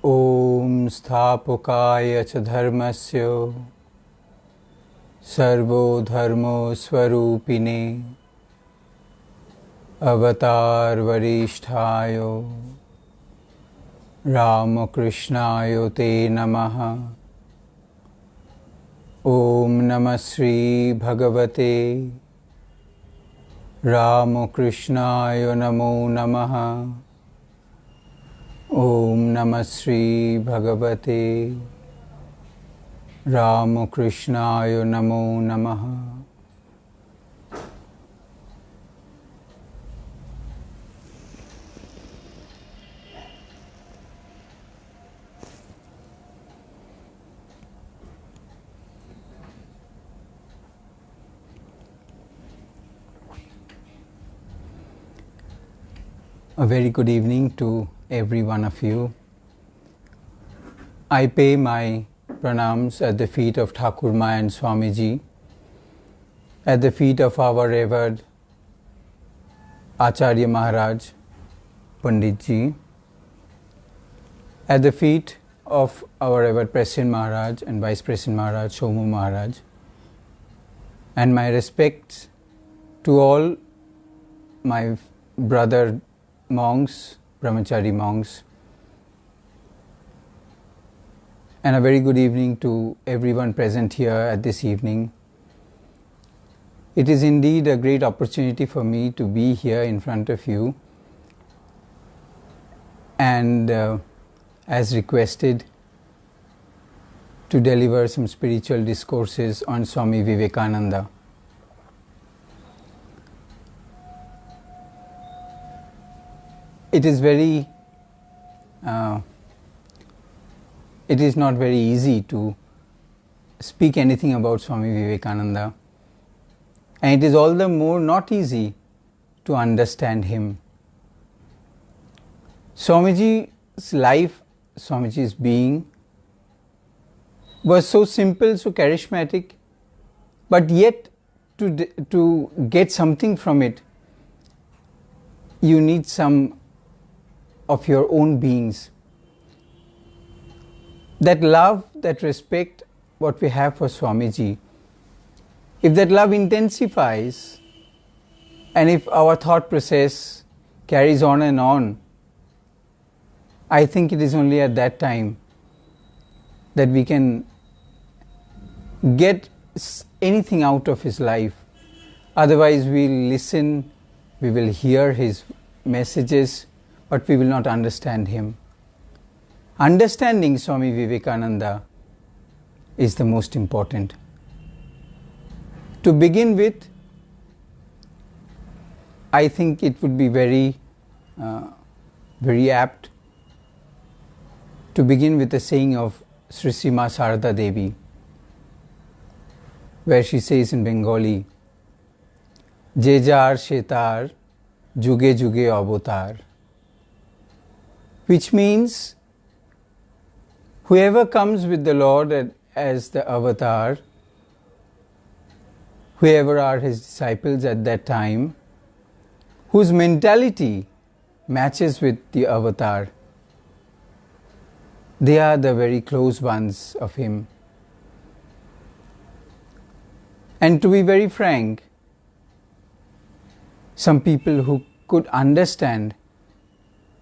Om Sthapakaya cha dharmasya sarvo dharmo swarupine avatar varishthaya Ramakrishnayo te namaha. Om Namah Shri Bhagavate Ramakrishnayo Namo Namaha. Om Namah Shri Bhagavate Ramakrishnayo Namo Namaha. A very good evening to every one of you. I pay my pranams at the feet of Thakur Ma and Swamiji, at the feet of our revered Acharya Maharaj, Pandit Ji, at the feet of our revered President Maharaj and Vice President Maharaj, Somu Maharaj, and my respects to all my brother monks, brahmachari monks, and a very good evening to everyone present here at this evening. It is indeed a great opportunity for me to be here in front of you and as requested to deliver some spiritual discourses on Swami Vivekananda. It is not very easy to speak anything about Swami Vivekananda, and it is all the more not easy to understand him. Swamiji's life, Swamiji's being was so simple, so charismatic, but yet to get something from it, you need some of your own beings. That love, that respect, what we have for Swamiji, if that love intensifies and if our thought process carries on and on, I think it is only at that time that we can get anything out of his life. Otherwise we will listen, we will hear his messages, but we will not understand him. Understanding Swami Vivekananda is the most important. To begin with, I think it would be very apt to begin with the saying of Sri Sri Sarada Devi, where she says in Bengali, Je jar shetar, juge juge avatar, which means whoever comes with the Lord as the avatar, whoever are his disciples at that time, whose mentality matches with the avatar, they are the very close ones of him. And to be very frank, some people who could understand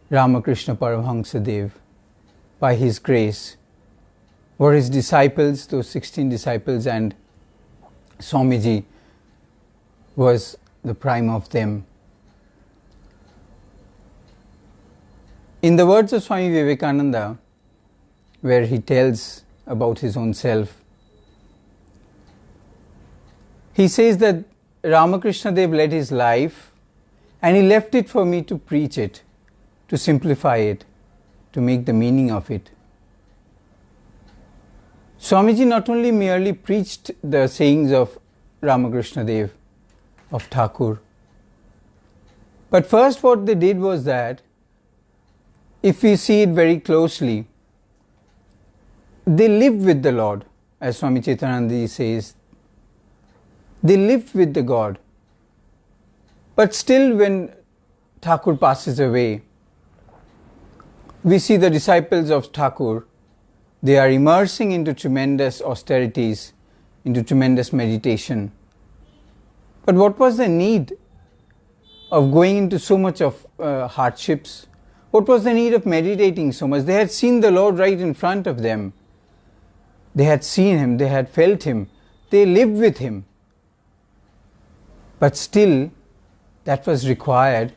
Ramakrishna Paramhansa Dev by his grace were his disciples, those 16 disciples, and Swamiji was the prime of them. In the words of Swami Vivekananda, where he tells about his own self, he says that Ramakrishna Dev led his life and he left it for me to preach it, to simplify it, to make the meaning of it. Swamiji not only merely preached the sayings of Ramakrishna Dev, of Thakur, but first what they did was that, if we see it very closely, they lived with the Lord, as Swami Chaitananda says. They lived with the God. But still when Thakur passes away, we see the disciples of Thakur, they are immersing into tremendous austerities, into tremendous meditation. But what was the need of going into so much of hardships? What was the need of meditating so much? They had seen the Lord right in front of them. They had seen Him, they had felt Him, they lived with Him. But still, that was required,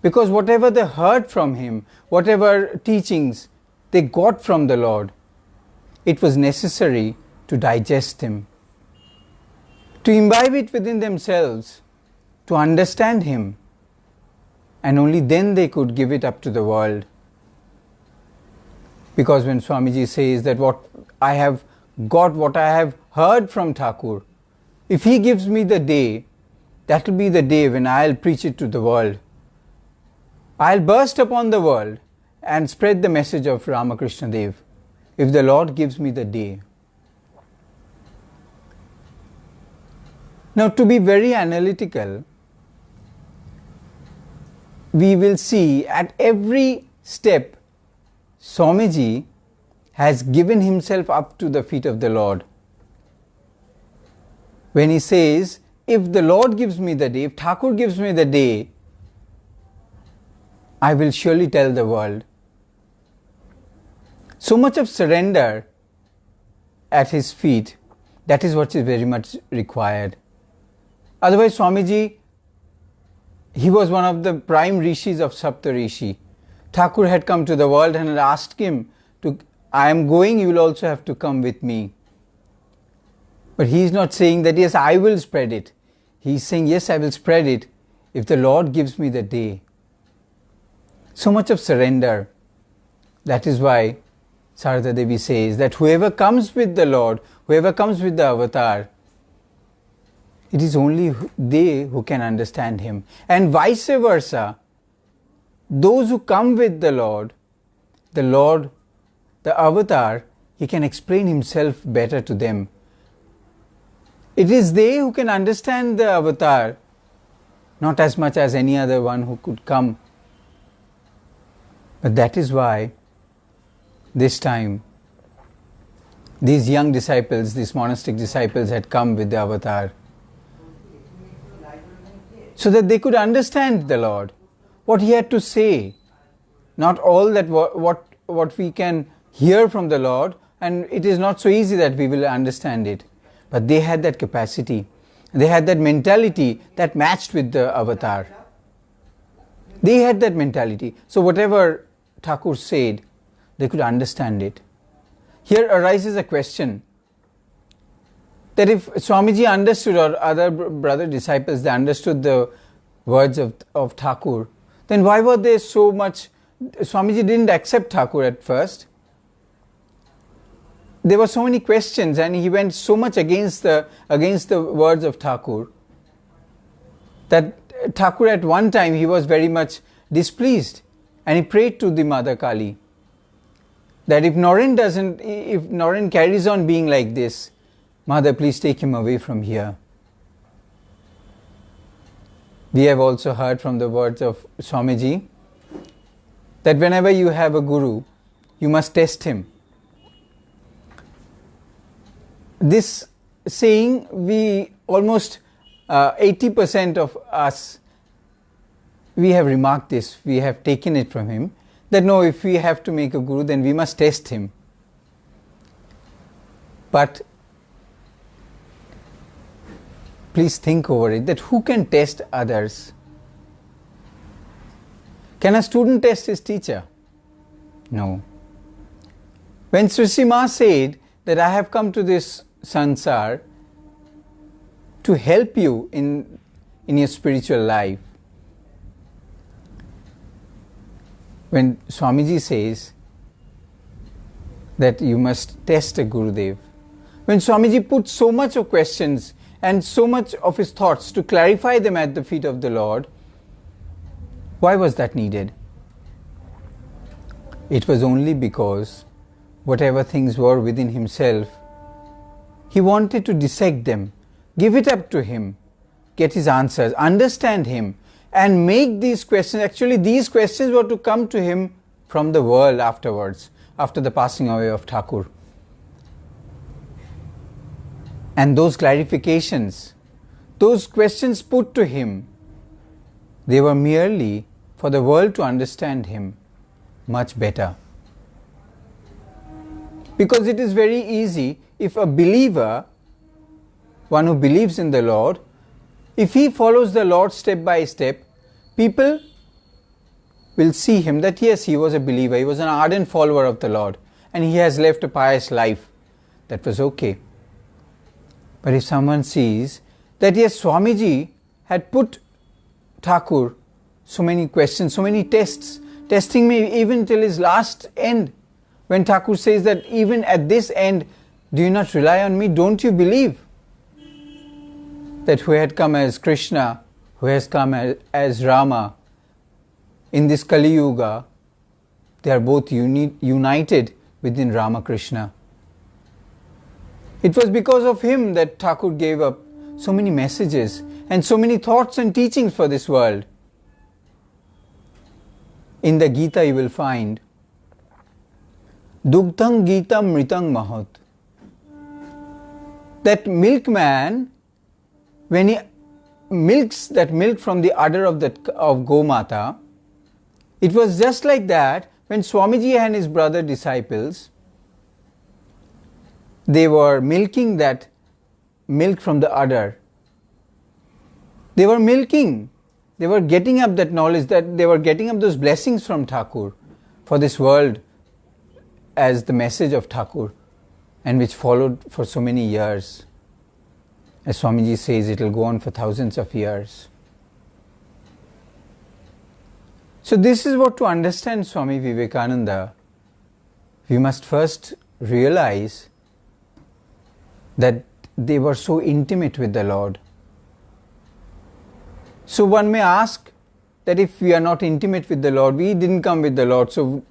because whatever they heard from Him, whatever teachings they got from the Lord, it was necessary to digest Him, to imbibe it within themselves, to understand Him, and only then they could give it up to the world. Because when Swamiji says that what I have got, what I have heard from Thakur, if he gives me the day, that will be the day when I'll preach it to the world. I'll burst upon the world and spread the message of Ramakrishna Dev, if the Lord gives me the day. Now, to be very analytical, we will see at every step Swamiji has given himself up to the feet of the Lord. When he says, if the Lord gives me the day, if Thakur gives me the day, I will surely tell the world. So much of surrender at his feet, that is what is very much required. Otherwise, Swamiji, he was one of the prime rishis of Saptarishi. Thakur had come to the world and had asked him, I am going, you will also have to come with me. But he is not saying that, yes, I will spread it. He is saying, yes, I will spread it if the Lord gives me the day. So much of surrender. That is why Sarada Devi says that whoever comes with the Lord, whoever comes with the avatar, it is only they who can understand him. And vice versa, those who come with the Lord, the avatar, he can explain himself better to them. It is they who can understand the avatar, not as much as any other one who could come. But that is why this time these young disciples, these monastic disciples had come with the avatar, so that they could understand the Lord, what He had to say. Not all that what we can hear from the Lord, and it is not so easy that we will understand it. But they had that capacity, they had that mentality that matched with the avatar. They had that mentality. So whatever Thakur said, they could understand it. Here arises a question, that if Swamiji understood, or other brother disciples, they understood the words of Thakur, then why were they so much... Swamiji didn't accept Thakur at first. There were so many questions and he went so much against the words of Thakur, that Thakur at one time he was very much displeased, and he prayed to the Mother Kali that if Naren carries on being like this, Mother, please take him away from here. We have also heard from the words of Swamiji that whenever you have a guru, you must test him. This saying, we almost 80% of us, we have remarked this, we have taken it from him, that no, if we have to make a guru, then we must test him. But please think over it, that who can test others? Can a student test his teacher? No. When Sri Sri Maa said that I have come to this sansar to help you in your spiritual life, when Swamiji says that you must test a Gurudev, when Swamiji put so much of questions and so much of his thoughts to clarify them at the feet of the Lord, why was that needed? It was only because whatever things were within himself, he wanted to dissect them, give it up to him, get his answers, understand him, and make these questions. Actually, these questions were to come to him from the world afterwards, after the passing away of Thakur. And those clarifications, those questions put to him, they were merely for the world to understand him much better. Because it is very easy, if a believer, one who believes in the Lord, if he follows the Lord step by step, people will see him that yes, he was a believer, he was an ardent follower of the Lord, and he has left a pious life. That was okay. But if someone sees that yes, Swamiji had put Thakur so many questions, so many tests, testing me even till his last end, when Thakur says that even at this end, do you not rely on me? Don't you believe that who had come as Krishna, who has come as Rama, in this Kali Yuga, they are both united within Ramakrishna. It was because of him that Thakur gave up so many messages and so many thoughts and teachings for this world. In the Gita you will find Dugdham Gita Mritang Mahot. That milkman, when he milks that milk from the udder of Gomata, it was just like that when Swamiji and his brother disciples, they were milking that milk from the udder. They were milking, they were getting up that knowledge, that they were getting up those blessings from Thakur for this world as the message of Thakur, and which followed for so many years. As Swamiji says, it will go on for thousands of years. So this is what, to understand Swami Vivekananda, we must first realize that they were so intimate with the Lord. So one may ask that if we are not intimate with the Lord, we didn't come with the Lord, so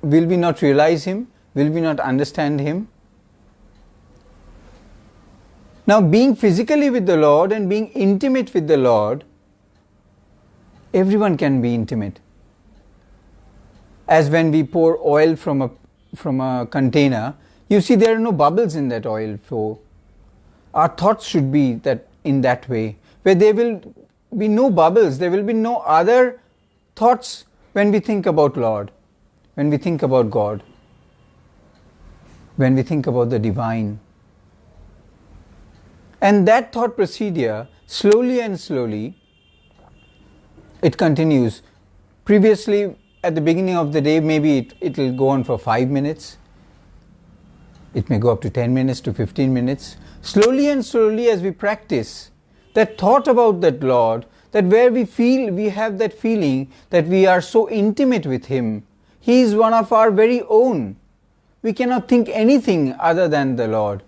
will we not realize Him? Will we not understand Him? Now, being physically with the Lord and being intimate with the Lord, everyone can be intimate. As when we pour oil from a container, you see there are no bubbles in that oil flow. Our thoughts should be that in that way, where there will be no bubbles, there will be no other thoughts when we think about Lord, when we think about God, when we think about the divine. And that thought procedure, slowly and slowly, it continues. Previously, at the beginning of the day, maybe it will go on for 5 minutes. It may go up to 10 minutes to 15 minutes. Slowly and slowly, as we practice, that thought about that Lord, that where we feel, we have that feeling that we are so intimate with Him. He is one of our very own. We cannot think anything other than the Lord.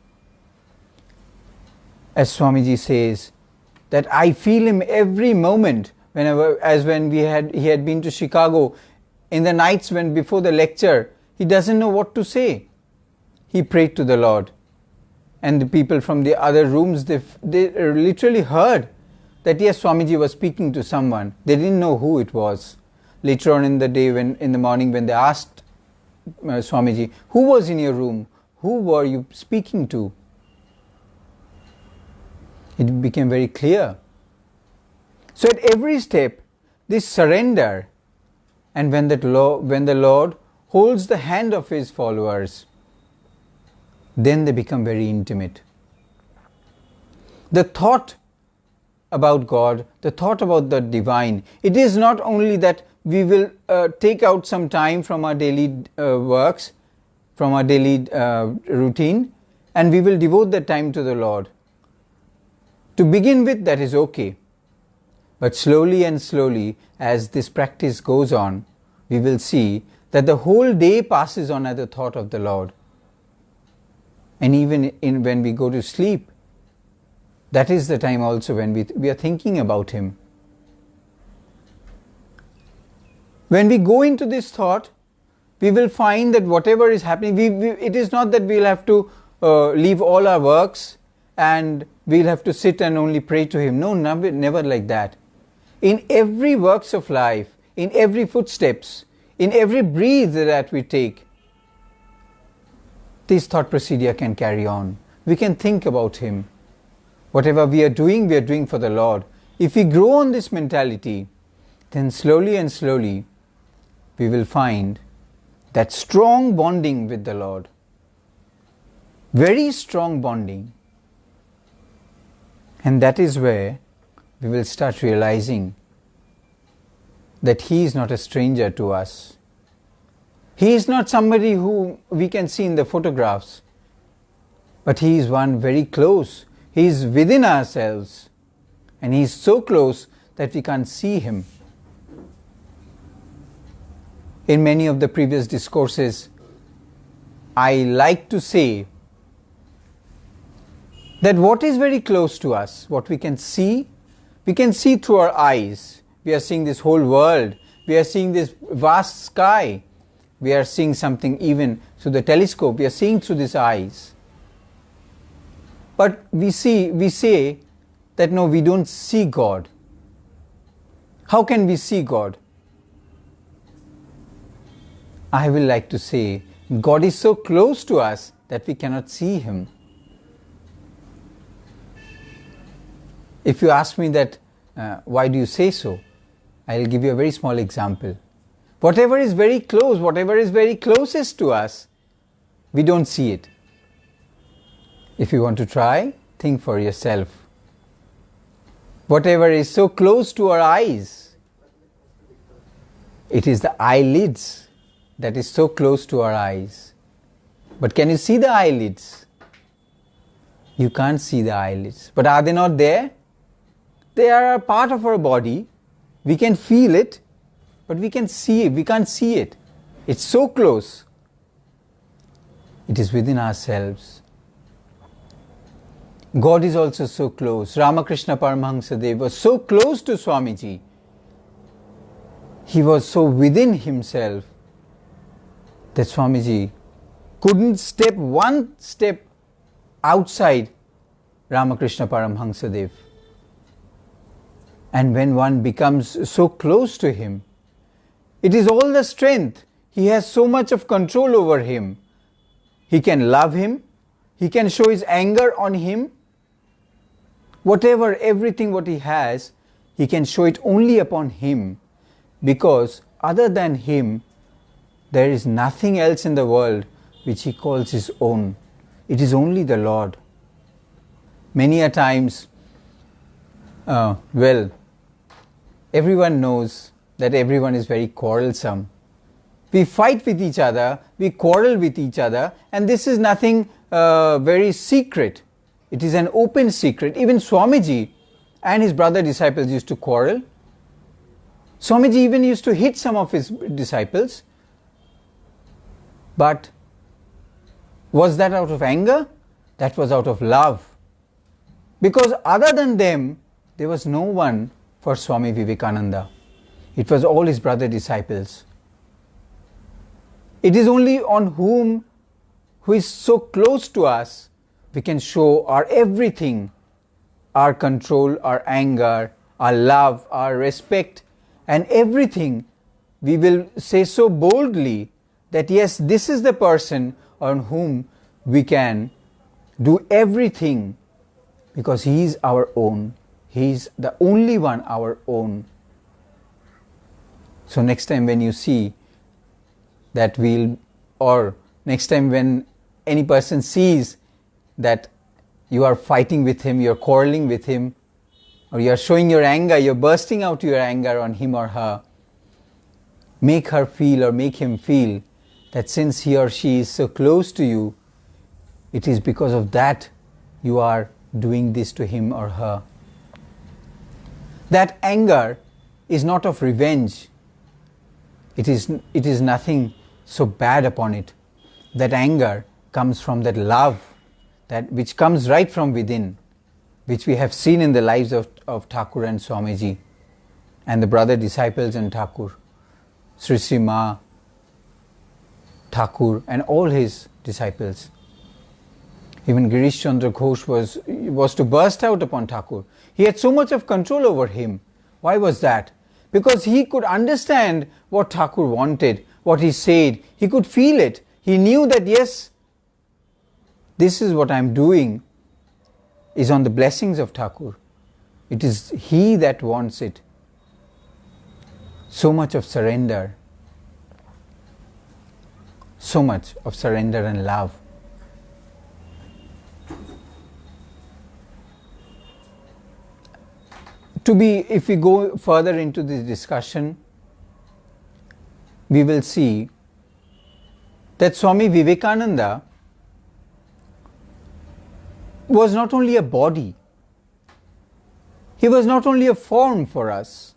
As Swamiji says, that I feel Him every moment. Whenever, as when he had been to Chicago, in the nights when before the lecture, he doesn't know what to say. He prayed to the Lord. And the people from the other rooms, they literally heard that yes, Swamiji was speaking to someone. They didn't know who it was. Later on in the day, in the morning, when they asked Swamiji, who was in your room? Who were you speaking to? It became very clear. So at every step, this surrender, and when the Lord holds the hand of His followers, then they become very intimate. The thought about God, the thought about the divine, it is not only that we will take out some time from our daily works, from our daily routine, and we will devote that time to the Lord. To begin with, that is okay. But slowly and slowly, as this practice goes on, we will see that the whole day passes on at the thought of the Lord. And even when we go to sleep, that is the time also when we are thinking about Him. When we go into this thought, we will find that whatever is happening, it is not that we will have to leave all our works and we will have to sit and only pray to Him. No, never like that. In every works of life, in every footsteps, in every breath that we take, this thought procedure can carry on. We can think about Him. Whatever we are doing for the Lord. If we grow on this mentality, then slowly and slowly we will find that strong bonding with the Lord. Very strong bonding. And that is where we will start realizing that He is not a stranger to us. He is not somebody who we can see in the photographs, but He is one very close. He is within ourselves, and He is so close that we can't see Him. In many of the previous discourses, I like to say that what is very close to us, what we can see through our eyes. We are seeing this whole world. We are seeing this vast sky. We are seeing something even through the telescope. We are seeing through these eyes. But we say that no, we don't see God. How can we see God? I will like to say, God is so close to us that we cannot see Him. If you ask me that, why do you say so? I will give you a very small example. Whatever is very close, whatever is very closest to us, we don't see it. If you want to try, think for yourself. Whatever is so close to our eyes, it is the eyelids that is so close to our eyes. But can you see the eyelids? You can't see the eyelids. But are they not there? They are a part of our body. We can feel it, but we can't see it. It's so close. It is within ourselves. God is also so close. Ramakrishna Paramhansa Dev was so close to Swamiji. He was so within himself that Swamiji couldn't step one step outside Ramakrishna Paramhansa Dev. And when one becomes so close to him, it is all the strength. He has so much of control over him. He can love him. He can show his anger on him. Whatever, everything what he has, he can show it only upon him. Because other than him, there is nothing else in the world which he calls his own. It is only the Lord. Many a times, everyone knows that everyone is very quarrelsome. We fight with each other, we quarrel with each other, and this is nothing very secret. It is an open secret. Even Swamiji and his brother disciples used to quarrel. Swamiji even used to hit some of his disciples. But was that out of anger? That was out of love. Because other than them, there was no one for Swami Vivekananda. It was all his brother disciples. It is only on who is so close to us, we can show our everything, our control, our anger, our love, our respect, and everything. We will say so boldly that yes, this is the person on whom we can do everything, because he is our own. He is the only one our own. So next time when you see that next time when any person sees that you are fighting with him, you are quarreling with him, or you are showing your anger, you are bursting out your anger on him or her, make her feel or make him feel that since he or she is so close to you, it is because of that you are doing this to him or her. That anger is not of revenge. It is nothing so bad upon it. That anger comes from that love, that which comes right from within, which we have seen in the lives of Thakur and Swamiji and the brother disciples and Thakur, Sri Sri Maa, Thakur and all his disciples. Even Girish Chandra Ghosh was to burst out upon Thakur. He had so much of control over him. Why was that? because he could understand what Thakur wanted, what he said. He could feel it. He knew that yes, this is what I am doing is on the blessings of Thakur. It is he that wants it. So much of surrender. So much of surrender and love. If we go further into this discussion, we will see that Swami Vivekananda was not only a body, he was not only a form for us,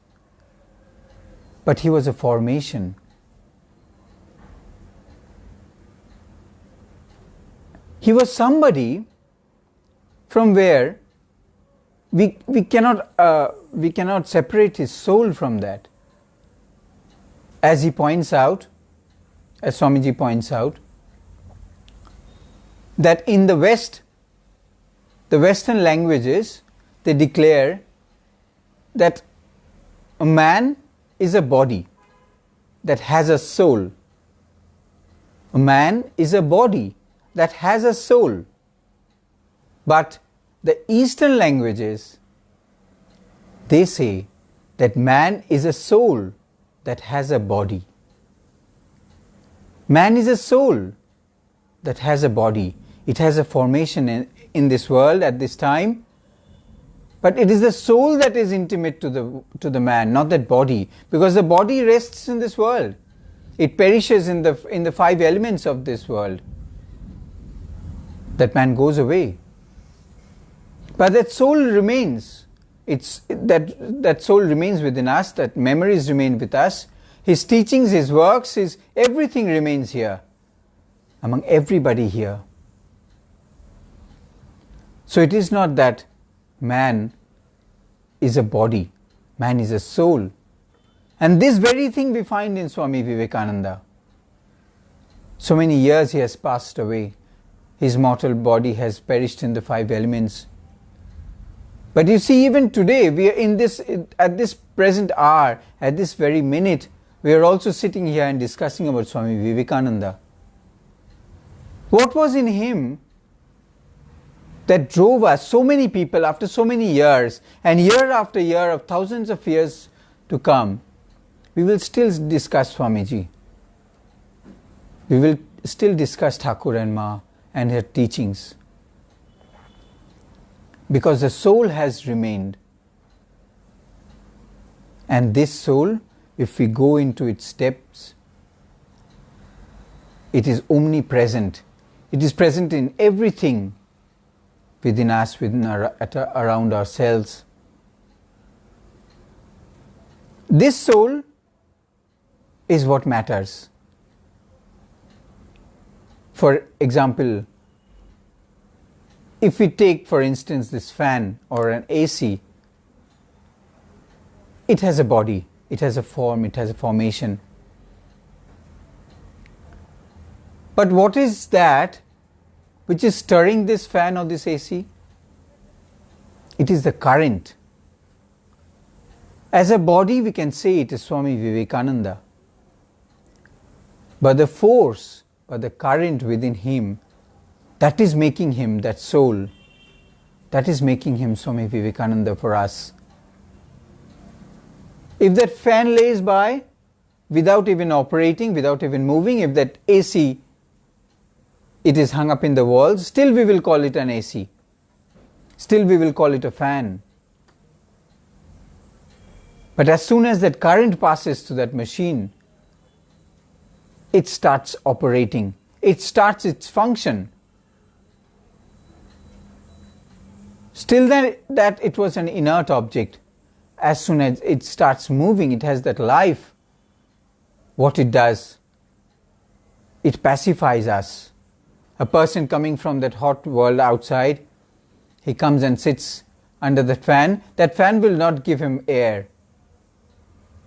but he was a formation. He was somebody from where we cannot separate his soul from that. As he points out, as Swamiji points out, that in the West, the Western languages, they declare that a man is a body that has a soul. A man is a body that has a soul. But the Eastern languages, they say that man is a soul that has a body. Man is a soul that has a body. It has a formation in this world at this time, but it is the soul that is intimate to the man, not that body, because the body rests in this world. It perishes in the five elements of this world. That man goes away. But that soul remains. That soul remains within us, that memories remain with us. His teachings, his works, everything remains here, among everybody here. So it is not that man is a body, man is a soul. And this very thing we find in Swami Vivekananda. So many years he has passed away. His mortal body has perished in the five elements. But you see, even today, we are at this present hour, at this very minute, we are also sitting here and discussing about Swami Vivekananda. What was in him that drove us, so many people, after so many years, and year after year of thousands of years to come, we will still discuss Swamiji. We will still discuss Thakur and Ma and her teachings. Because the soul has remained. And this soul, if we go into its depths, it is omnipresent. It is present in everything within us, around ourselves. This soul is what matters. For example, if we take, for instance, this fan or an AC, it has a body, it has a form, it has a formation. But what is that which is stirring this fan or this AC? It is the current. As a body, we can say it is Swami Vivekananda. But the force, or the current within him, that is making him, that soul, that is making him Swami Vivekananda for us. If that fan lays by, without even operating, without even moving, if that AC, it is hung up in the walls, still we will call it an AC. Still we will call it a fan. But as soon as that current passes to that machine, it starts operating. It starts its function. Still that it was an inert object. As soon as it starts moving, it has that life. What it does, it pacifies us. A person coming from that hot world outside, he comes and sits under the fan. That fan will not give him air.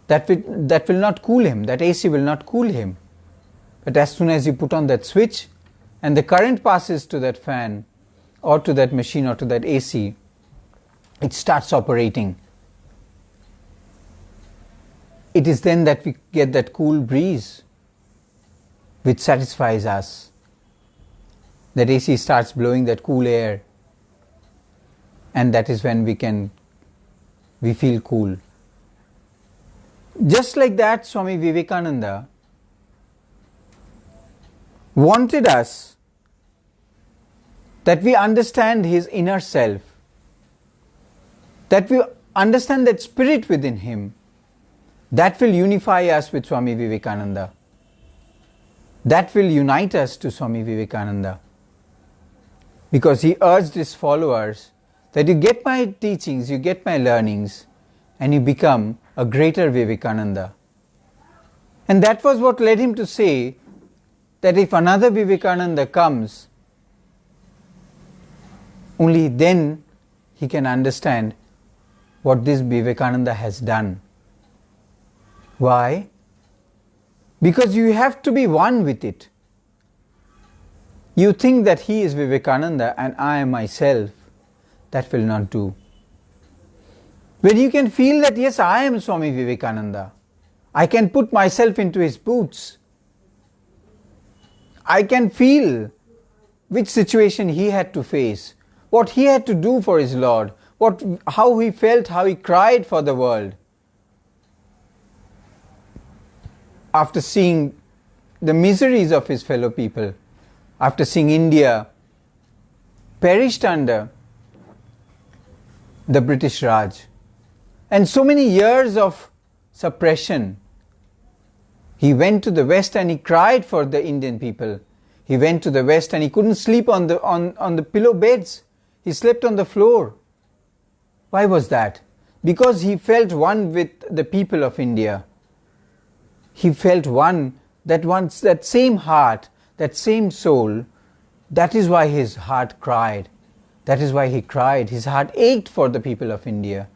That will not cool him. That AC will not cool him. But as soon as you put on that switch and the current passes to that fan or to that machine or to that AC, it starts operating. it is then that we get that cool breeze which satisfies us. That AC starts blowing that cool air, and that is when we feel cool. Just like that, Swami Vivekananda wanted us that we understand his inner self, that we understand that spirit within him, that will unify us with Swami Vivekananda. That will unite us to Swami Vivekananda. Because he urged his followers that you get my teachings, you get my learnings, and you become a greater Vivekananda. And that was what led him to say that if another Vivekananda comes, only then he can understand what this Vivekananda has done. Why? Because you have to be one with it. You think that he is Vivekananda and I am myself. That will not do. When you can feel that yes, I am Swami Vivekananda, I can put myself into his boots. I can feel which situation he had to face, what he had to do for his Lord, how he felt, how he cried for the world. After seeing the miseries of his fellow people, after seeing India perished under the British Raj, and so many years of suppression, he went to the West and he cried for the Indian people. He went to the West and he couldn't sleep on the pillow beds. He slept on the floor. Why was that? Because he felt one with the people of India. He felt one, that same heart, that same soul. That is why his heart cried. That is why he cried. His heart ached for the people of India.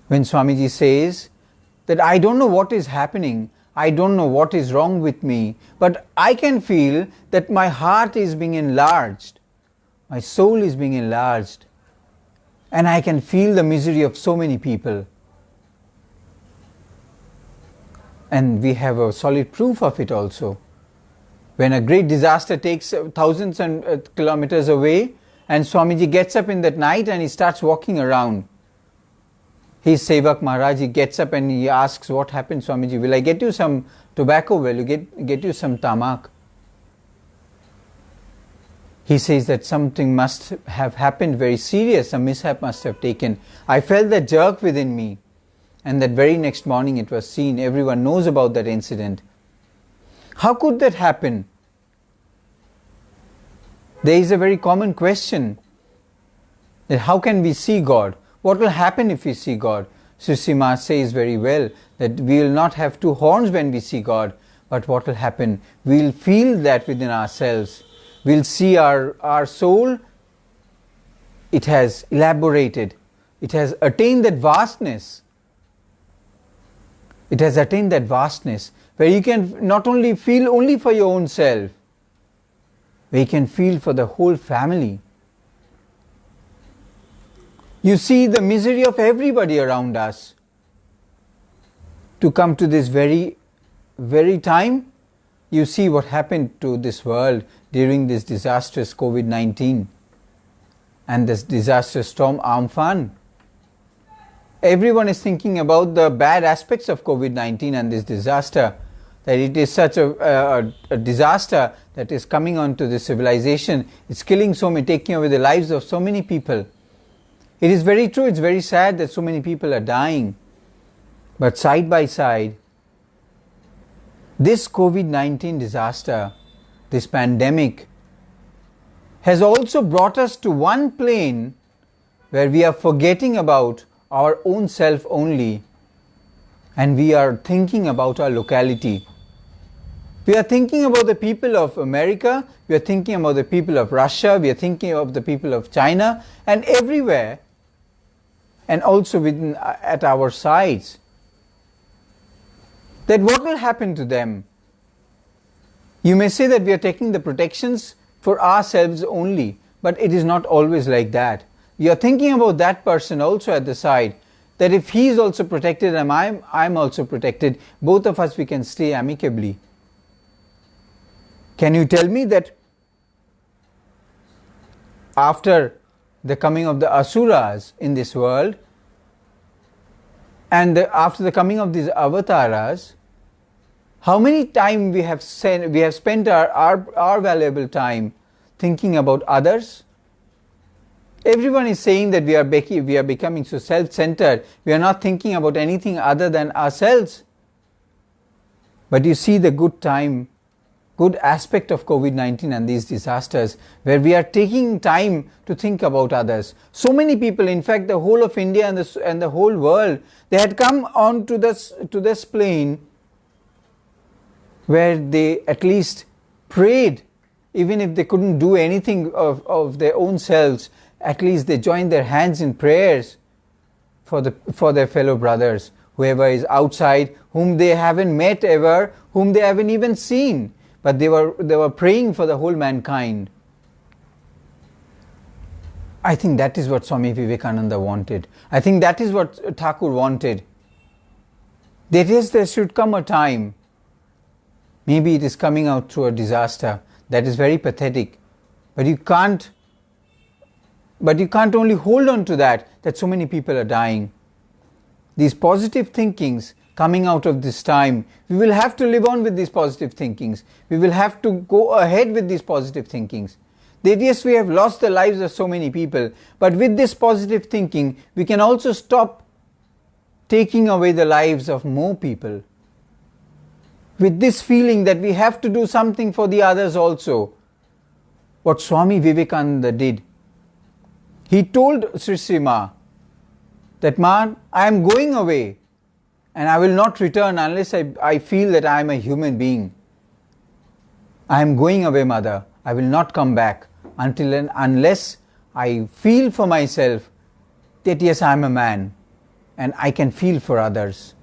When Swamiji says that I don't know what is happening, I don't know what is wrong with me, but I can feel that my heart is being enlarged, my soul is being enlarged, and I can feel the misery of so many people. And we have a solid proof of it also. When a great disaster takes thousands and kilometers away, and Swamiji gets up in that night and he starts walking around. His Sevak Maharaj, he gets up and he asks, what happened, Swamiji? Will I get you some tobacco? Will you get you some tamak? He says that something must have happened very serious, a mishap must have taken. I felt that jerk within me. And that very next morning it was seen. Everyone knows about that incident. How could that happen? There is a very common question that how can we see God? What will happen if we see God? Sri Sri Maa says very well that we will not have two horns when we see God, but what will happen? We will feel that within ourselves. We will see our soul. It has elaborated. It has attained that vastness. It has attained that vastness where you can not only feel only for your own self, where you can feel for the whole family. You see the misery of everybody around us. To come to this very time, you see what happened to this world during this disastrous COVID-19 and this disastrous storm Amphan. Everyone is thinking about the bad aspects of COVID-19 and this disaster, that it is such a disaster that is coming onto the civilization. It's killing so many, taking away the lives of so many people. It is very true, it's very sad that so many people are dying. But side by side, this COVID-19 disaster, this pandemic, has also brought us to one plane where we are forgetting about our own self only, and we are thinking about our locality. We are thinking about the people of America, we are thinking about the people of Russia, we are thinking of the people of China, and everywhere, and also at our sides. That what will happen to them? You may say that we are taking the protections for ourselves only, but it is not always like that. You are thinking about that person also at the side, that if he is also protected and I'm also protected, both of us we can stay amicably. Can you tell me that after the coming of the asuras in this world and after the coming of these avatars, how many time we have spent our valuable time thinking about others? Everyone is saying that we are becoming so self-centered. We are not thinking about anything other than ourselves. But you see the good aspect of COVID-19 and these disasters, where we are taking time to think about others. So many people, in fact, the whole of India and the whole world, they had come on to this plane where they at least prayed, even if they couldn't do anything of their own selves. At least they joined their hands in prayers for their fellow brothers, whoever is outside, whom they haven't met ever, whom they haven't even seen, but they were praying for the whole mankind. I think that is what Swami Vivekananda wanted. I think that is what Thakur wanted. That yes, there should come a time, maybe it is coming out through a disaster that is very pathetic, but you can't only hold on to that so many people are dying. These positive thinkings coming out of this time, we will have to live on with these positive thinkings. We will have to go ahead with these positive thinkings. That yes, we have lost the lives of so many people, but with this positive thinking, we can also stop taking away the lives of more people. With this feeling that we have to do something for the others also. What Swami Vivekananda did, he told Sri Sri Maa that, "Ma, I am going away and I will not return unless I feel that I am a human being. I am going away, Mother. I will not come back unless I feel for myself that yes, I am a man and I can feel for others."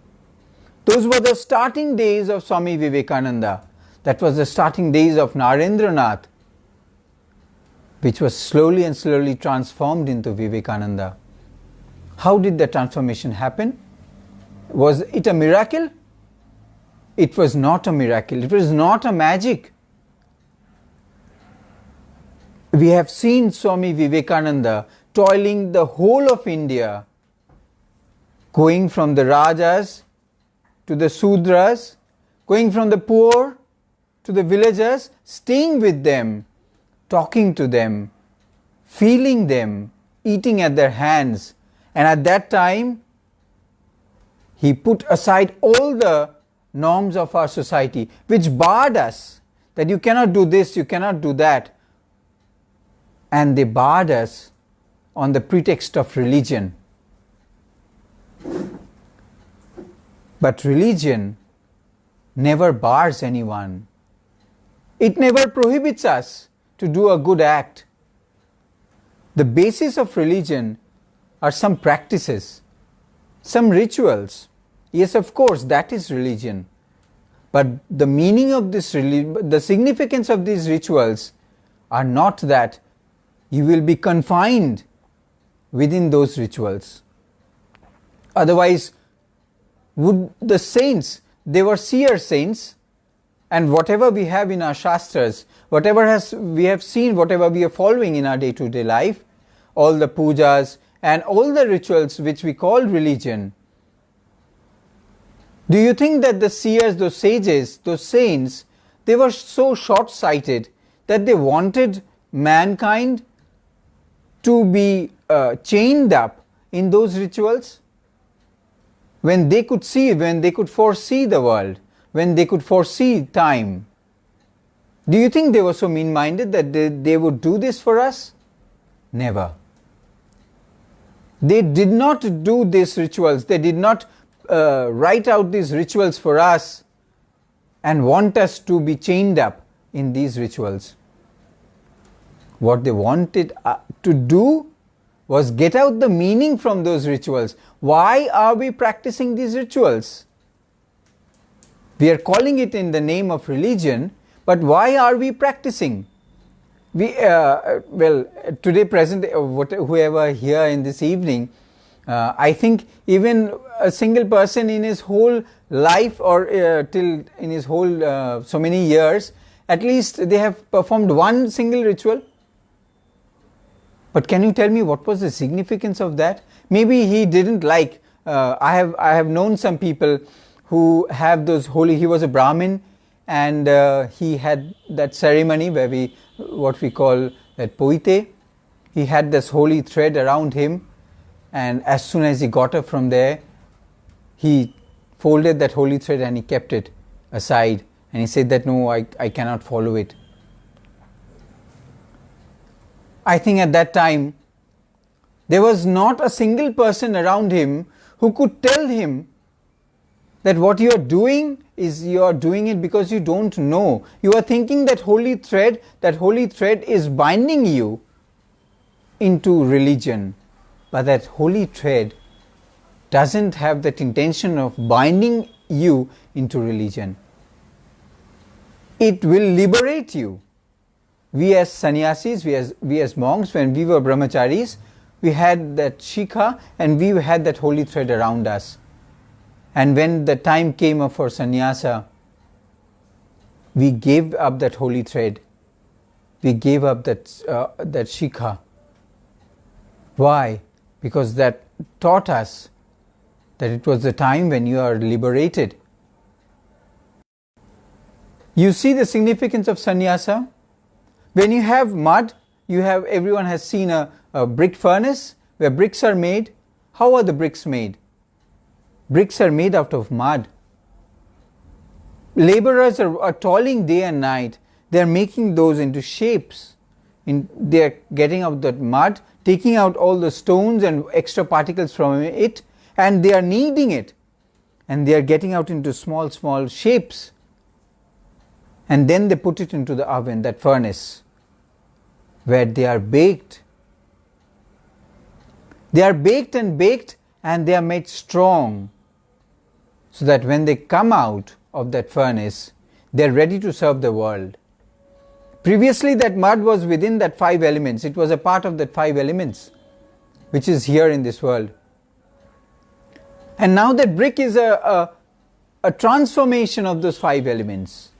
Those were the starting days of Swami Vivekananda. That was the starting days of Narendranath, which was slowly and slowly transformed into Vivekananda. How did the transformation happen? Was it a miracle? It was not a miracle. It was not a magic. We have seen Swami Vivekananda toiling the whole of India, going from the Rajas to the Sudras, going from the poor to the villagers, staying with them, talking to them, feeling them, eating at their hands. And at that time, he put aside all the norms of our society, which barred us, that you cannot do this, you cannot do that. And they barred us on the pretext of religion. But religion never bars anyone. It never prohibits us to do a good act. The basis of religion are some practices, some rituals. Yes, of course, that is religion. But the meaning of this the significance of these rituals are not that you will be confined within those rituals. Otherwise, would the saints, they were seer saints, and whatever we have in our Shastras, whatever we have seen, whatever we are following in our day-to-day life, all the pujas and all the rituals which we call religion, do you think that the seers, those sages, those saints, they were so short-sighted that they wanted mankind to be chained up in those rituals? When they could see, when they could foresee the world, when they could foresee time, do you think they were so mean-minded that they would do this for us? Never. They did not do these rituals. They did not write out these rituals for us and want us to be chained up in these rituals. What they wanted to do was get out the meaning from those rituals. Why are we practicing these rituals? We are calling it in the name of religion, but why are we practicing? We, today present, whoever here in this evening, I think even a single person in his whole life, or till in his whole so many years, at least they have performed one single ritual. But can you tell me what was the significance of that? Maybe he didn't like. I have known some people who have those holy. He was a Brahmin, and he had that ceremony where what we call that poite. He had this holy thread around him, and as soon as he got up from there, he folded that holy thread and he kept it aside, and he said that no, I cannot follow it. I think at that time there was not a single person around him who could tell him that what you are doing is you are doing it because you don't know. You are thinking that holy thread is binding you into religion, but that holy thread doesn't have that intention of binding you into religion. It will liberate you. We as sannyasis, we as monks, when we were brahmacharis, we had that shikha and we had that holy thread around us. And when the time came up for sannyasa, we gave up that holy thread. We gave up that shikha. Why? Because that taught us that it was the time when you are liberated. You see the significance of sannyasa? When you have mud, everyone has seen a brick furnace where bricks are made. How are the bricks made? Bricks are made out of mud. Laborers are toiling day and night. They are making those into shapes. They are getting out that mud, taking out all the stones and extra particles from it, and they are kneading it. And they are getting out into small, small shapes. And then they put it into the oven, that furnace, where they are baked. They are baked and they are made strong, so that when they come out of that furnace, they are ready to serve the world. Previously that mud was within that 5 elements. It was a part of that 5 elements, which is here in this world. And now that brick is a transformation of those 5 elements.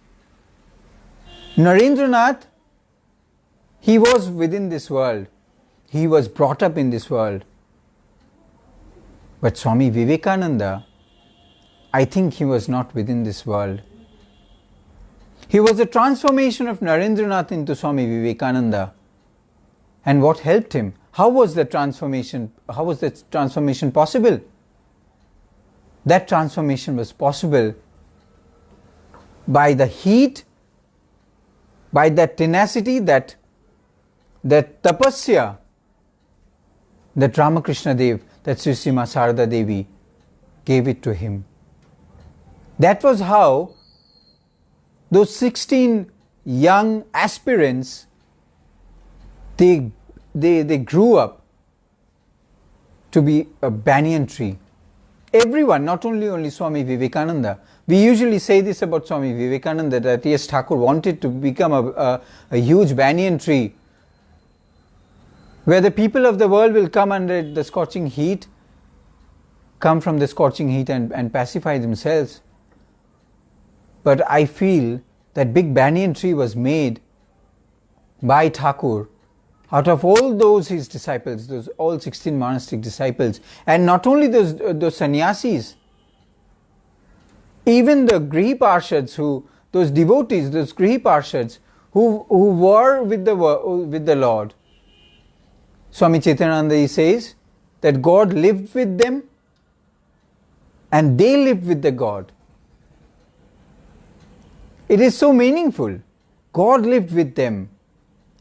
Narendranath, he was within this world. He was brought up in this world. But Swami Vivekananda, I think he was not within this world. He was a transformation of Narendranath into Swami Vivekananda. And what helped him? How was that transformation possible? That transformation was possible by the heat, by that tenacity, that tapasya that Ramakrishna Dev, that Sri Sri Sarada Devi gave it to him. That was how those 16 young aspirants, they grew up to be a banyan tree. Everyone, not only Swami Vivekananda. We usually say this about Swami Vivekananda, that yes, Thakur wanted to become a huge banyan tree, where the people of the world will come under the scorching heat, come from the scorching heat and pacify themselves. But I feel that big banyan tree was made by Thakur out of all those his disciples, those all 16 monastic disciples, and not only those sannyasis, even the Grihi Parshads, those devotees, those Grihi Parshads who were with the Lord. Swami Chaitananda says that God lived with them and they lived with the God. It is so meaningful. God lived with them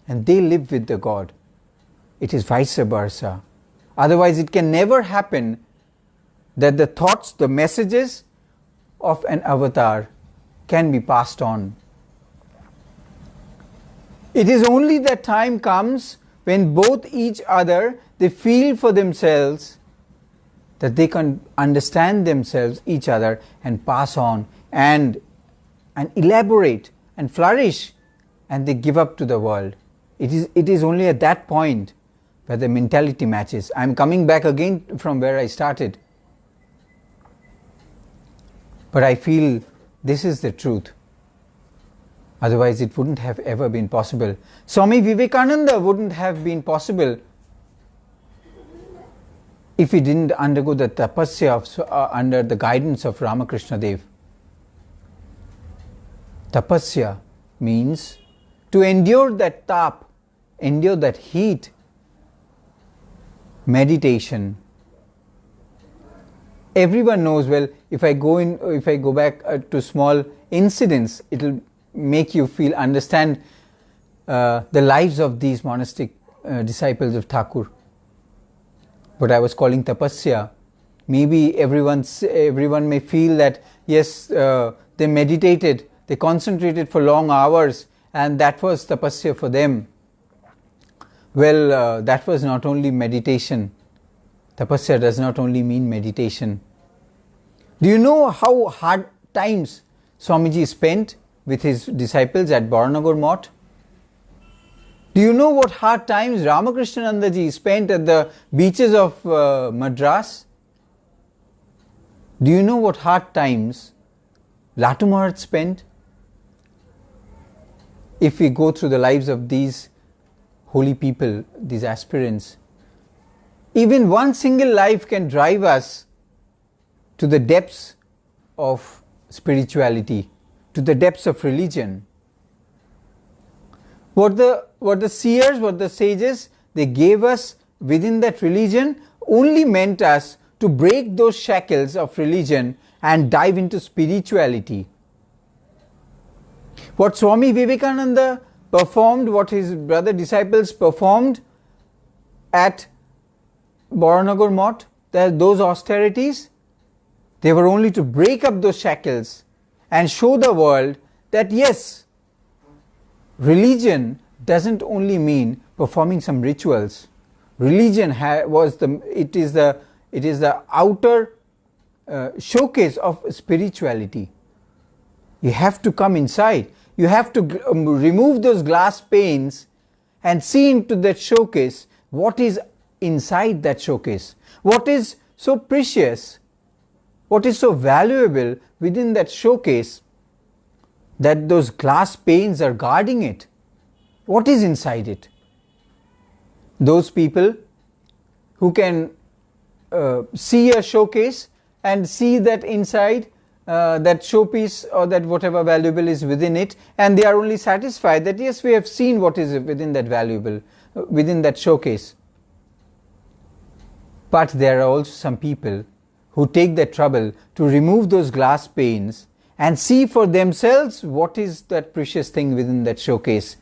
and they lived with the God. It is vice versa. Otherwise it can never happen that the thoughts, the messages of an avatar can be passed on. It is only that time comes when both each other, they feel for themselves that they can understand themselves, each other, and pass on and elaborate and flourish, and they give up to the world. It is only at that point where the mentality matches. I'm coming back again from where I started. But I feel this is the truth. Otherwise it wouldn't have ever been possible. Swami Vivekananda wouldn't have been possible if he didn't undergo the tapasya under the guidance of Ramakrishna Dev. Tapasya means to endure that tap, endure that heat. Meditation. Everyone knows, well, if I go back to small incidents, it will make you understand the lives of these monastic disciples of Thakur. What I was calling tapasya. Maybe everyone may feel that yes, they meditated, they concentrated for long hours, and that was tapasya for them. Well, that was not only meditation. Tapasya does not only mean meditation. Do you know how hard times Swamiji spent with his disciples at Baranagar Mott? Do you know what hard times Ramakrishna ji spent at the beaches of Madras? Do you know what hard times Latu Maharaj spent? If we go through the lives of these holy people, these aspirants, even one single life can drive us to the depths of spirituality, to the depths of religion. What the seers, what the sages, they gave us within that religion only meant us to break those shackles of religion and dive into spirituality. What Swami Vivekananda performed, what his brother disciples performed at Baranagar Mott, those austerities, they were only to break up those shackles and show the world that yes, religion doesn't only mean performing some rituals. Religion it is the outer showcase of spirituality. You have to come inside. You have to remove those glass panes and see into that showcase what is inside that showcase. What is so precious, what is so valuable within that showcase that those glass panes are guarding it. What is inside it? Those people who can see a showcase and see that inside that showpiece or that whatever valuable is within it, and they are only satisfied that yes, we have seen what is within that valuable, within that showcase. But there are also some people who take the trouble to remove those glass panes and see for themselves what is that precious thing within that showcase.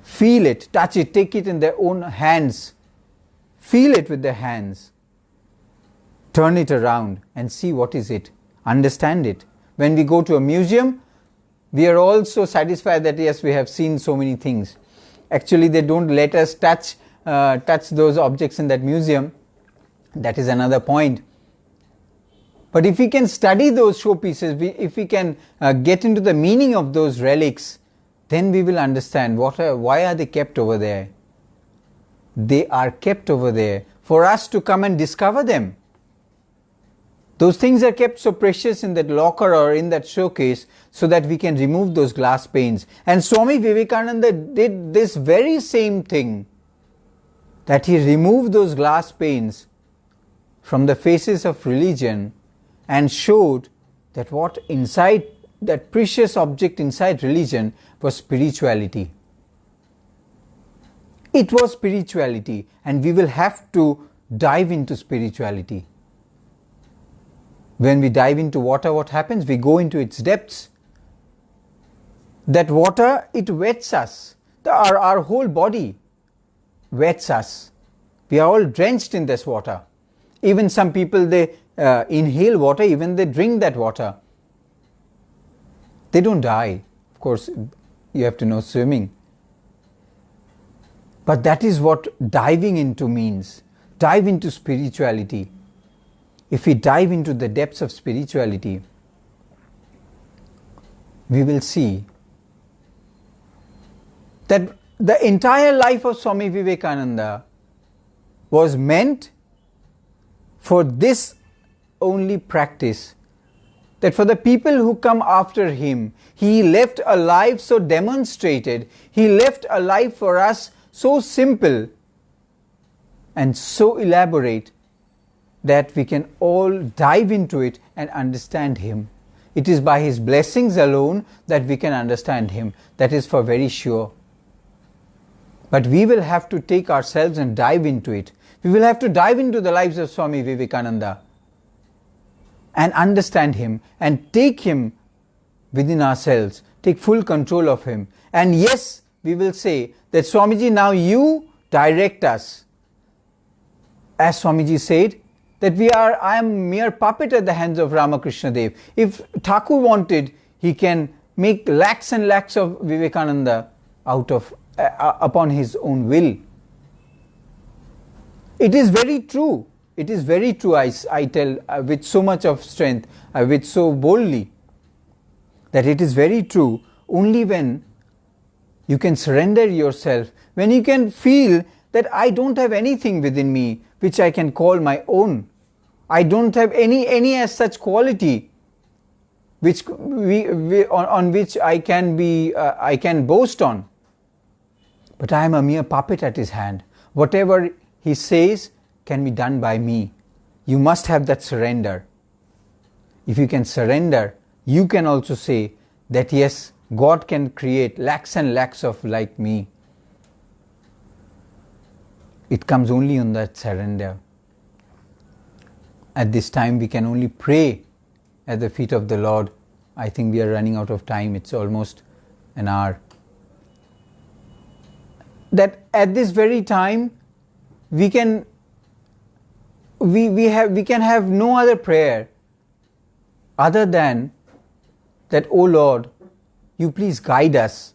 Feel it, touch it, take it in their own hands. Feel it with their hands. Turn it around and see what is it. Understand it. When we go to a museum, we are also satisfied that yes, we have seen so many things. Actually, they don't let us touch those objects in that museum. That is another point. But if we can study those showpieces, if we can get into the meaning of those relics, then we will understand why are they kept over there. They are kept over there for us to come and discover them. Those things are kept so precious in that locker or in that showcase so that we can remove those glass panes. And Swami Vivekananda did this very same thing, that he removed those glass panes from the faces of religion and showed that what inside that precious object inside religion was spirituality. It was spirituality, and we will have to dive into spirituality. When we dive into water, what happens? We go into its depths. That water, it wets us. Our whole body wets us. We are all drenched in this water. Even some people, they inhale water, even they drink that water. They don't die. Of course, you have to know swimming. But that is what diving into means. Dive into spirituality. If we dive into the depths of spirituality, we will see that the entire life of Swami Vivekananda was meant for this only practice, that for the people who come after him, he left a life so demonstrated, he left a life for us so simple and so elaborate that we can all dive into it and understand him. It is by his blessings alone that we can understand him. That is for very sure. But we will have to take ourselves and dive into it. We will have to dive into the lives of Swami Vivekananda and understand him and take him within ourselves, take full control of him. And yes, we will say that Swamiji, now you direct us. As Swamiji said, that I am mere puppet at the hands of Ramakrishna Dev. If Thakur wanted, he can make lakhs and lakhs of Vivekananda out of upon his own will. It is very true. It is very true, I tell with so much of strength, with so boldly, that it is very true only when you can surrender yourself, when you can feel that I don't have anything within me which I can call my own. I don't have any as such quality which on which I can boast on. But I am a mere puppet at his hand. Whatever he says can be done by me. You must have that surrender. If you can surrender, you can also say that yes, God can create lakhs and lakhs of like me. It comes only on that surrender. At this time we can only pray at the feet of the Lord. I think we are running out of time. It's almost an hour. That at this very time we can have no other prayer other than that, O Lord, you please guide us.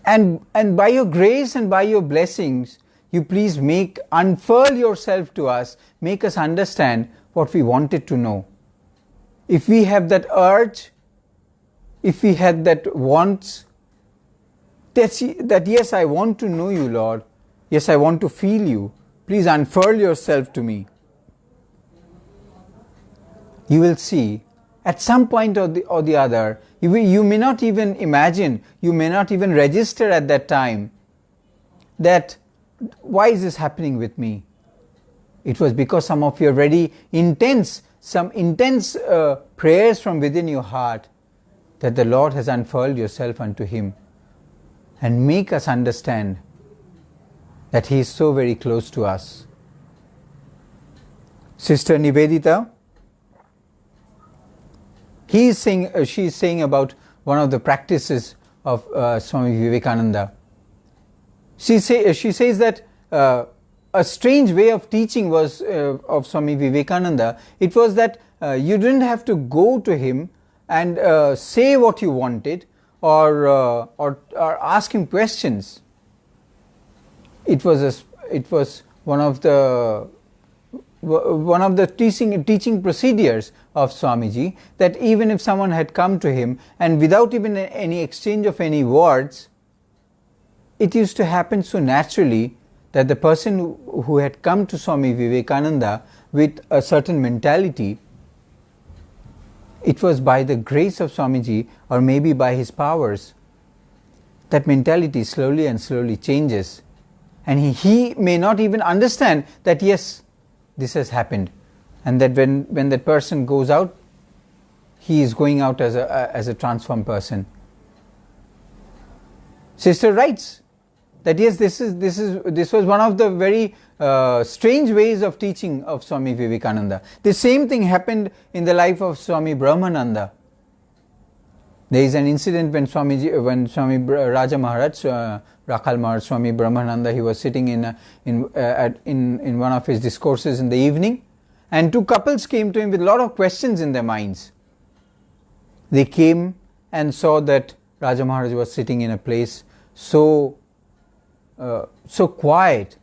And by your grace and by your blessings, you please unfurl yourself to us, make us understand what we wanted to know. If we have that urge, if we had that wants, that yes, I want to know you, Lord. Yes, I want to feel you. Please unfurl yourself to me. You will see at some point or the other, you may not even imagine, you may not even register at that time that why is this happening with me? It was because some of your very intense prayers from within your heart that the Lord has unfurled yourself unto him and make us understand that he is so very close to us. Sister Nivedita, she is saying about one of the practices of Swami Vivekananda. She says that a strange way of teaching was of Swami Vivekananda. It was that you didn't have to go to him and say what you wanted or ask him questions. It was one of the teaching procedures of Swamiji, that even if someone had come to him and without even any exchange of any words, it used to happen so naturally that the person who had come to Swami Vivekananda with a certain mentality, it was by the grace of Swamiji or maybe by his powers, that mentality slowly and slowly changes. And he may not even understand that yes, this has happened, and that when that person goes out, he is going out as a transformed person. Sister writes that yes, this was one of the very strange ways of teaching of Swami Vivekananda. The same thing happened in the life of Swami Brahmananda. There is an incident when Swami Raja Maharaj, Rakhal Maharaj, Swami Brahmananda, he was sitting in one of his discourses in the evening, and two couples came to him with a lot of questions in their minds. They came and saw that Raja Maharaj was sitting in a place so quiet,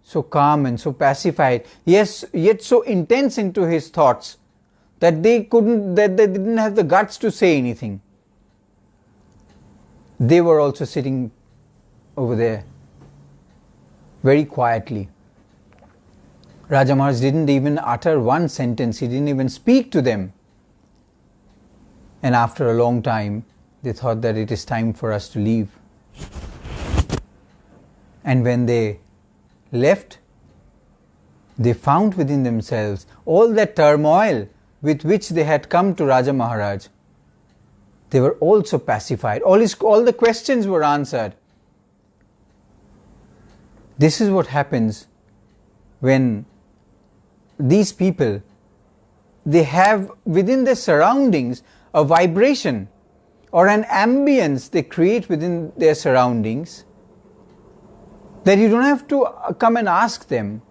so calm and so pacified, yes, yet so intense into his thoughts that they didn't have the guts to say anything. They were also sitting over there, very quietly. Raja Maharaj didn't even utter one sentence, he didn't even speak to them. And after a long time, they thought that it is time for us to leave. And when they left, they found within themselves all that turmoil with which they had come to Raja Maharaj. They were also pacified. All the questions were answered. This is what happens when these people, they have within their surroundings a vibration or an ambience they create within their surroundings, that you don't have to come and ask them.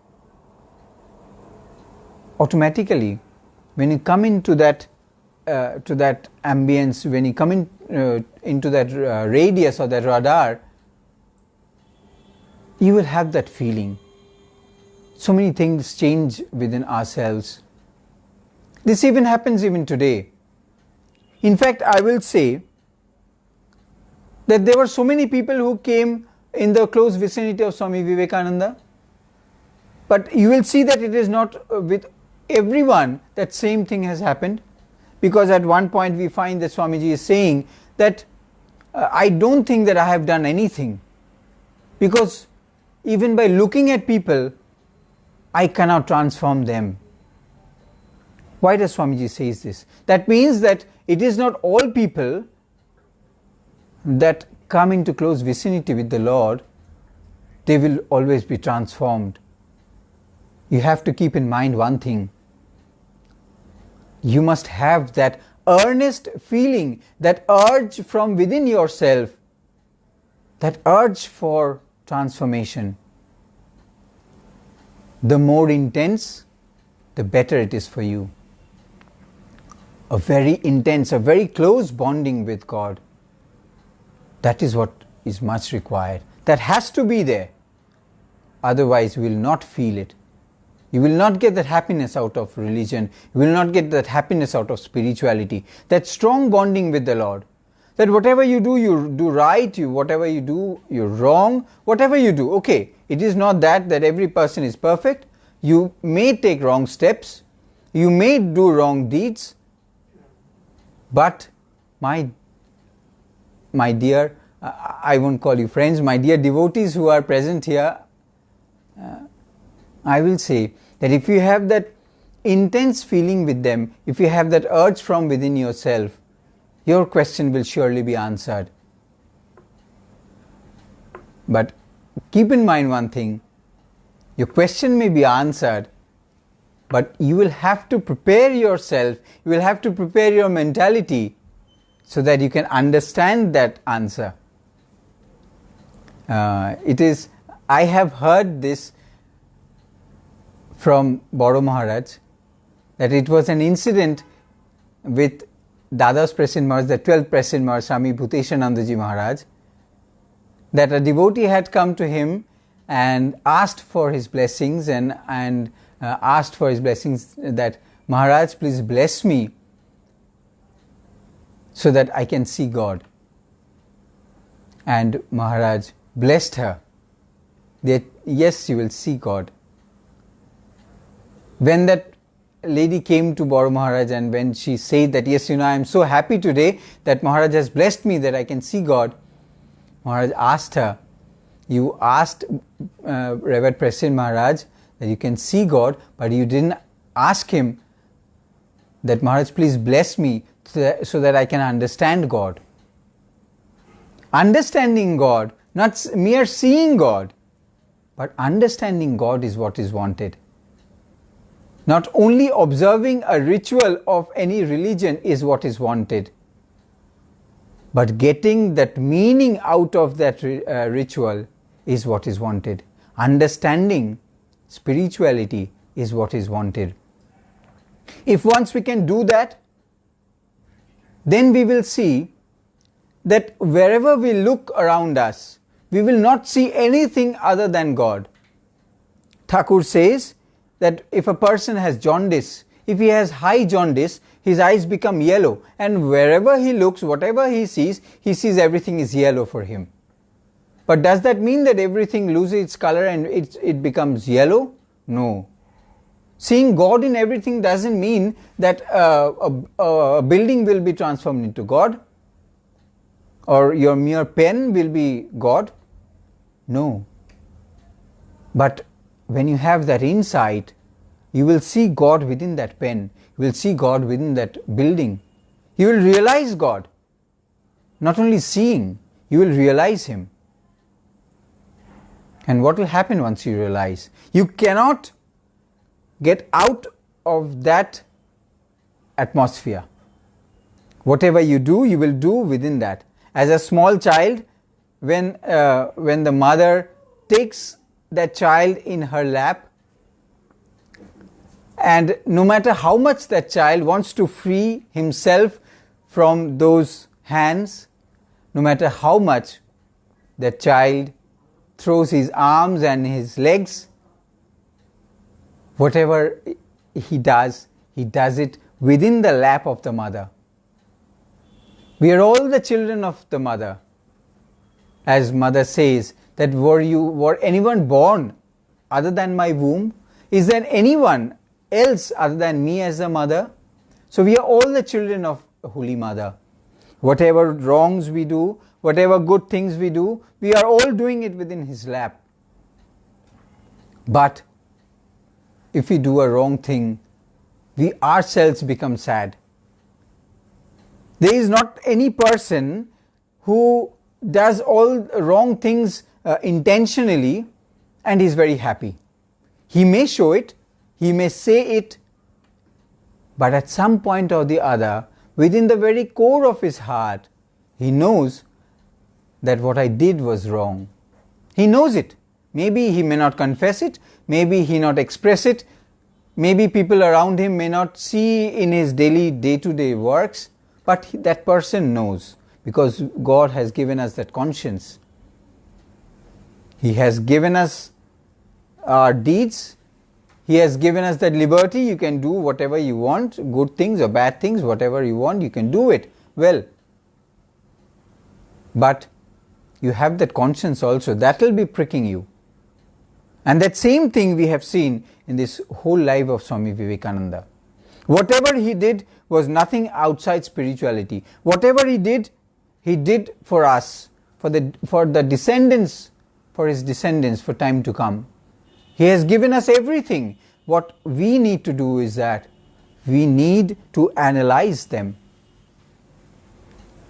Automatically, when you come into that ambience, when you come into that radius or that radar, you will have that feeling. So many things change within ourselves. This even happens even today. In fact, I will say that there were so many people who came in the close vicinity of Swami Vivekananda, but you will see that it is not with everyone that same thing has happened, because at one point we find that Swamiji is saying that I don't think that I have done anything, because even by looking at people I cannot transform them. Why does Swamiji say this? That means that it is not all people that come into close vicinity with the Lord, they will always be transformed. You have to keep in mind one thing. You must have that earnest feeling, that urge from within yourself, that urge for transformation. The more intense, the better it is for you. A very intense, a very close bonding with God. That is what is much required. That has to be there. Otherwise, you will not feel it. You will not get that happiness out of religion. You will not get that happiness out of spirituality. That strong bonding with the Lord. That whatever you do right. Whatever you do, you're wrong. Whatever you do, okay. It is not that every person is perfect. You may take wrong steps. You may do wrong deeds. But my dear, I won't call you friends, my dear devotees who are present here, I will say that if you have that intense feeling with them, if you have that urge from within yourself, your question will surely be answered. But keep in mind one thing, your question may be answered, but you will have to prepare yourself, you will have to prepare your mentality so that you can understand that answer. I have heard this from Boro Maharaj, that it was an incident with Dada's President Maharaj, the 12th President Maharaj, Swami Bhuteshanandaji Maharaj, that a devotee had come to him and asked for his blessings and asked for his blessings that, Maharaj, please bless me so that I can see God. And Maharaj blessed her that yes, you will see God. When that lady came to Boro Maharaj and when she said that, yes, I am so happy today that Maharaj has blessed me that I can see God, Maharaj asked her, you asked Revered President Maharaj that you can see God, but you didn't ask him that, Maharaj, please bless me so that I can understand God. Understanding God, not mere seeing God, but understanding God is what is wanted. Not only observing a ritual of any religion is what is wanted, but getting that meaning out of that ritual is what is wanted. Understanding spirituality is what is wanted. If once we can do that, then we will see that wherever we look around us, we will not see anything other than God. Thakur says that if a person has jaundice, if he has high jaundice, his eyes become yellow, and wherever he looks, whatever he sees everything is yellow for him. But does that mean that everything loses its color and it becomes yellow? No. Seeing God in everything doesn't mean that a building will be transformed into God, or your mere pen will be God. No. But when you have that insight, you will see God within that pen. You will see God within that building. You will realize God. Not only seeing, you will realize Him. And what will happen once you realize? You cannot get out of that atmosphere. Whatever you do, you will do within that. As a small child, when the mother takes that child in her lap, and no matter how much that child wants to free himself from those hands, no matter how much that child throws his arms and his legs, whatever he does it within the lap of the mother. We are all the children of the mother. As mother says, that were anyone born other than my womb? Is there anyone else other than me as a mother? So we are all the children of Holy Mother. Whatever wrongs we do, whatever good things we do, we are all doing it within His lap. But if we do a wrong thing, we ourselves become sad. There is not any person who does all wrong things intentionally and is very happy. He may show it, he may say it, but at some point or the other, within the very core of his heart, he knows that what I did was wrong. He knows it. Maybe he may not confess it, maybe he not express it, maybe people around him may not see in his daily day-to-day works, but that person knows, because God has given us that conscience. He has given us our deeds. He has given us that liberty. You can do whatever you want, good things or bad things, whatever you want, you can do it. Well, but you have that conscience also. That will be pricking you. And that same thing we have seen in this whole life of Swami Vivekananda. Whatever he did was nothing outside spirituality. Whatever he did for us, for the descendants, for his descendants, for time to come. He has given us everything. What we need to do is that we need to analyze them.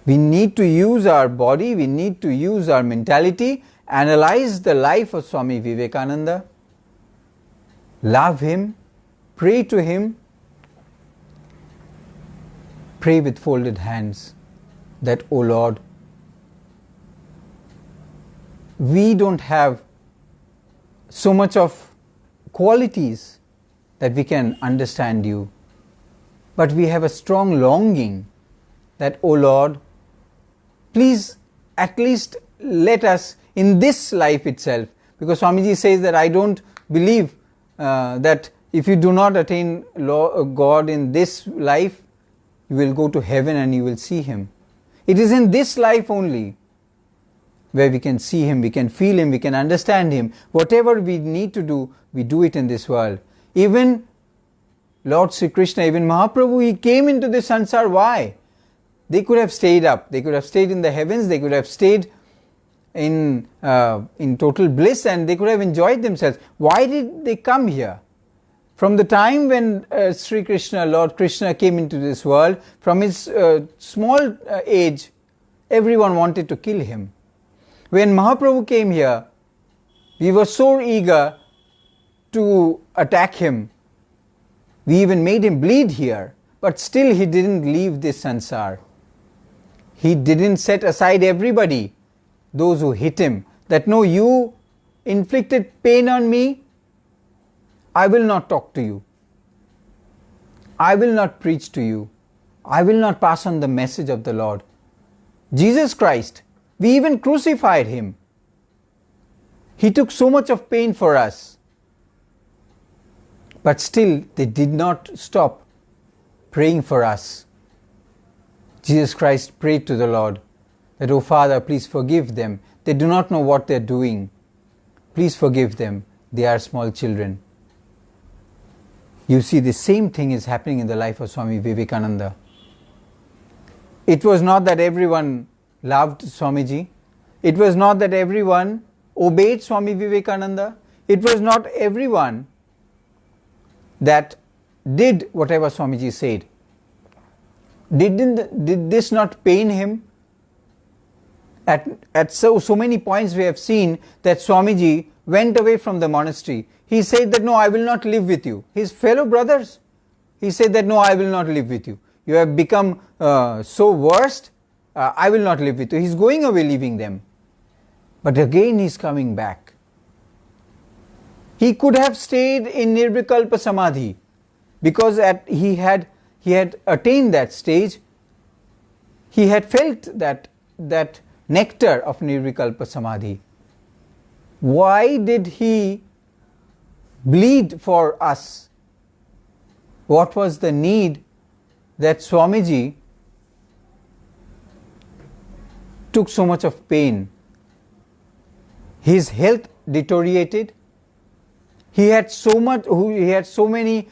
We need to use our body, we need to use our mentality, analyze the life of Swami Vivekananda, love him, pray to him, pray with folded hands that, O Lord, we don't have so much of qualities that we can understand you, but we have a strong longing that, O Lord, please at least let us in this life itself, because Swamiji says that I don't believe that if you do not attain God in this life, you will go to heaven and you will see Him. It is in this life only where we can see Him, we can feel Him, we can understand Him. Whatever we need to do, we do it in this world. Even Lord Sri Krishna, even Mahaprabhu, he came into this sansar. Why? They could have stayed up, they could have stayed in the heavens, they could have stayed in total bliss, and they could have enjoyed themselves. Why did they come here? From the time when Sri Krishna, Lord Krishna came into this world, from his small age, everyone wanted to kill him. When Mahaprabhu came here, we were so eager to attack him. We even made him bleed here, but still he didn't leave this sansar. He didn't set aside everybody, those who hit him, that no, you inflicted pain on me, I will not talk to you. I will not preach to you. I will not pass on the message of the Lord. Jesus Christ, we even crucified Him. He took so much of pain for us. But still, they did not stop praying for us. Jesus Christ prayed to the Lord that, "O Father, please forgive them. They do not know what they are doing. Please forgive them. They are small children. You see, the same thing is happening in the life of Swami Vivekananda. It was not that everyone loved Swamiji. It was not that everyone obeyed Swami Vivekananda. It was not everyone that did whatever Swamiji said. Did this not pain him? At so many points we have seen that Swamiji went away from the monastery. He said that, no, I will not live with you. His fellow brothers, he said that, no, I will not live with you. You have become so worst, I will not live with you. He's going away, leaving them. But again he's coming back. He could have stayed in Nirvikalpa Samadhi, because he had attained that stage. He had felt that nectar of Nirvikalpa Samadhi. Why did he bleed for us? What was the need that Swamiji took so much of pain? His health deteriorated. He had so many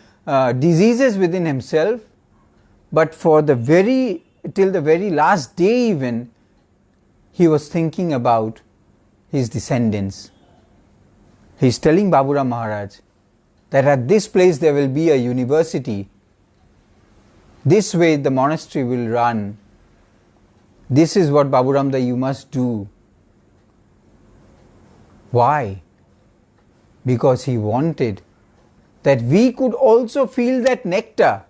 diseases within himself, but till the very last day even, he was thinking about his descendants. He is telling Baburam Maharaj that at this place there will be a university. This way the monastery will run. This is what Baburamda you must do. Why? Because he wanted that we could also feel that nectar.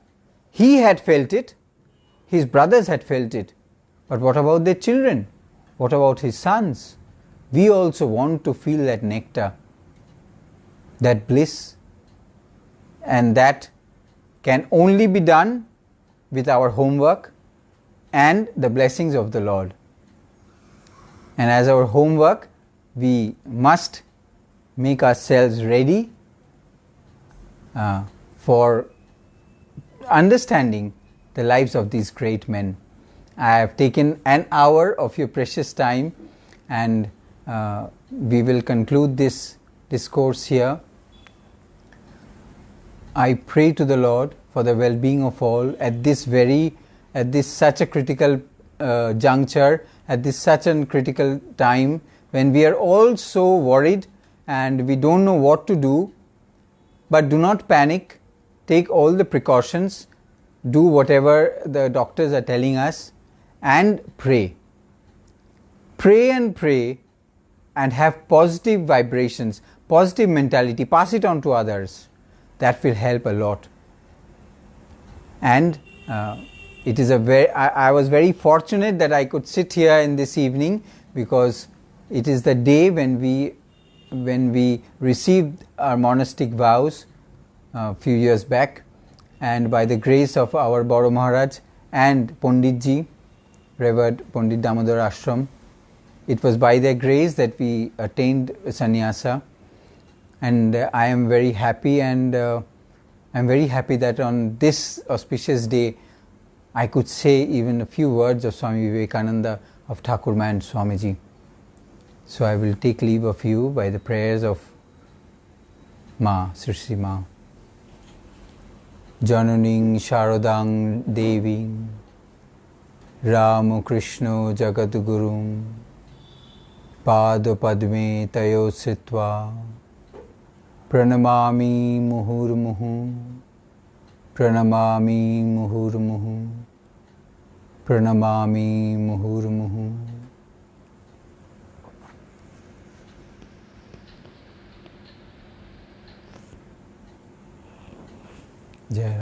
He had felt it, his brothers had felt it, but what about their children? What about his sons? We also want to feel that nectar, that bliss, and that can only be done with our homework and the blessings of the Lord. And as our homework, we must make ourselves ready for understanding the lives of these great men. I have taken an hour of your precious time, and we will conclude this discourse here. I pray to the Lord for the well-being of all at this such a critical juncture, at this such a critical time when we are all so worried and we don't know what to do. But do not panic. Take all the precautions. Do whatever the doctors are telling us, and pray. Pray and have positive vibrations, positive mentality. Pass it on to others. That will help a lot. And it is I was very fortunate that I could sit here in this evening, because it is the day when we received our monastic vows a few years back, and by the grace of our Baro Maharaj and Panditji, Revered Pandit Damodar Ashram, it was by their grace that we attained sannyasa. And I am very happy, and I am very happy that on this auspicious day I could say even a few words of Swami Vivekananda, of Thakurma and Swamiji. So I will take leave of you by the prayers of Ma, Sri Sri Ma. Jananing Sharadang Deving Ramakrishna Jagadgurum Pada Padme Tayo Sritva Pranamami Muhurmuhu Pranamami Muhurmuhu Pranamami Muhurmuhu. Jai